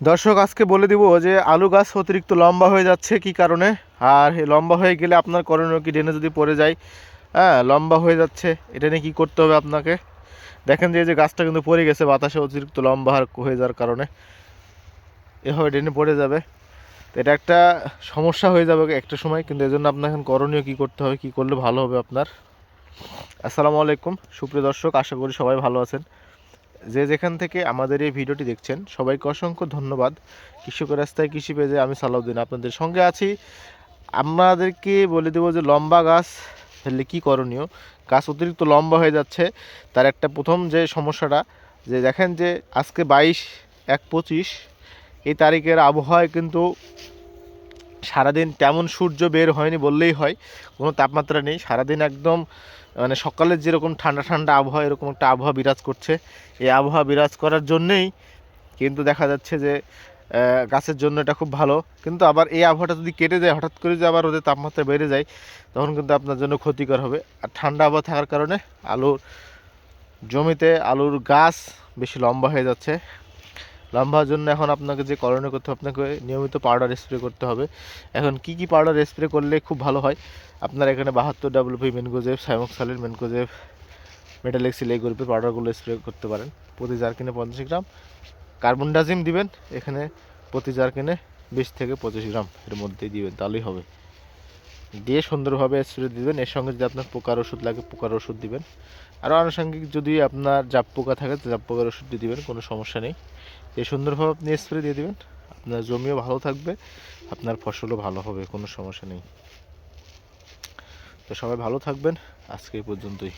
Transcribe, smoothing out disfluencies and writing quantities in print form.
দর্শক আজকে বলে দিব যে আলু গাছ অতিরিক্ত লম্বা হয়ে যাচ্ছে কি কারণে। আর এই লম্বা হয়ে গেলে আপনার করণীয় কি, ড্রেনে যদি পড়ে যায়, হ্যাঁ লম্বা হয়ে যাচ্ছে, এটা নিয়ে কী করতে হবে আপনাকে। দেখেন যে এই যে গাছটা কিন্তু পড়ে গেছে বাতাসে অতিরিক্ত লম্বা হয়ে যাওয়ার কারণে, এভাবে ড্রেনে পড়ে যাবে। তো এটা একটা সমস্যা হয়ে যাবে একটা সময়, কিন্তু এজন্য আপনার এখন করণীয় কী করতে হবে, কী করলে ভালো হবে আপনার। আসসালামু আলাইকুম সুপ্রিয় দর্শক, আশা করি সবাই ভালো আছেন। যে যেখান থেকে আমাদের এই ভিডিওটি দেখছেন সবাইকে অসংখ্য ধন্যবাদ। কৃষকের রাস্তায় কৃষি পেজে আমি সালাউদ্দিন আপনাদের সঙ্গে আছি। আমাদেরকে বলে দেবো যে লম্বা গাছ ফেললে কী করণীয়। গাছ অতিরিক্ত লম্বা হয়ে যাচ্ছে, তার একটা প্রথম যে সমস্যাটা, যে দেখেন যে আজকে 22/1/25 এই তারিখের আবহাওয়ায় কিন্তু সারাদিন তেমন সূর্য বের হয়নি বললেই হয়, কোনো তাপমাত্রা নেই। সারাদিন একদম মানে সকালের যেরকম ঠান্ডা ঠান্ডা আবহাওয়া, এরকম একটা আবহাওয়া বিরাজ করছে। এই আবহাওয়া বিরাজ করার জন্যেই কিন্তু দেখা যাচ্ছে যে গাছের জন্য এটা খুব ভালো। কিন্তু আবার এই আবহাওয়াটা যদি কেটে যায়, হঠাৎ করে যদি আবার ওদের তাপমাত্রা বেড়ে যায়, তখন কিন্তু আপনার জন্য ক্ষতিকর হবে। আর ঠান্ডা আবহাওয়া থাকার কারণে আলুর জমিতে আলুর গাছ বেশি লম্বা হয়ে যাচ্ছে। লম্বার জন্য এখন আপনাকে যে করণীয় করতে হবে, আপনাকে নিয়মিত পাউডার স্প্রে করতে হবে। এখন কি কি পাউডার স্প্রে করলে খুব ভালো হয়, আপনার এখানে 72 WP ম্যানকোজেব, সাইমোক্সালিন, ম্যানকোজেব, মেটালেক্সিল এই গ্রুপের পাউডারগুলো স্প্রে করতে পারেন। প্রতি জারকিনে 50 গ্রাম কার্বনডাজিম দিবেন, এখানে প্রতি জারকিনে 20 থেকে 25 গ্রাম এর মধ্যেই দিবেন, তাহলেই হবে। দিয়ে সুন্দরভাবে স্প্রে দিবেন। এর সঙ্গে যদি আপনার পোকার ওষুধ লাগে পোকার ওষুধ দিবেন। আরও আনুষঙ্গিক যদি আপনার জাপ পোকা থাকে জাপ পোকার ওষুধ দিয়ে দিবেন, কোনো সমস্যা নেই। এই সুন্দরভাবে আপনি স্প্রে দিয়ে দিবেন, আপনার জমিও ভালো থাকবে, আপনার ফসলও ভালো হবে, কোনো সমস্যা নেই। তো সবাই ভালো থাকবেন, আজকে এই পর্যন্তই।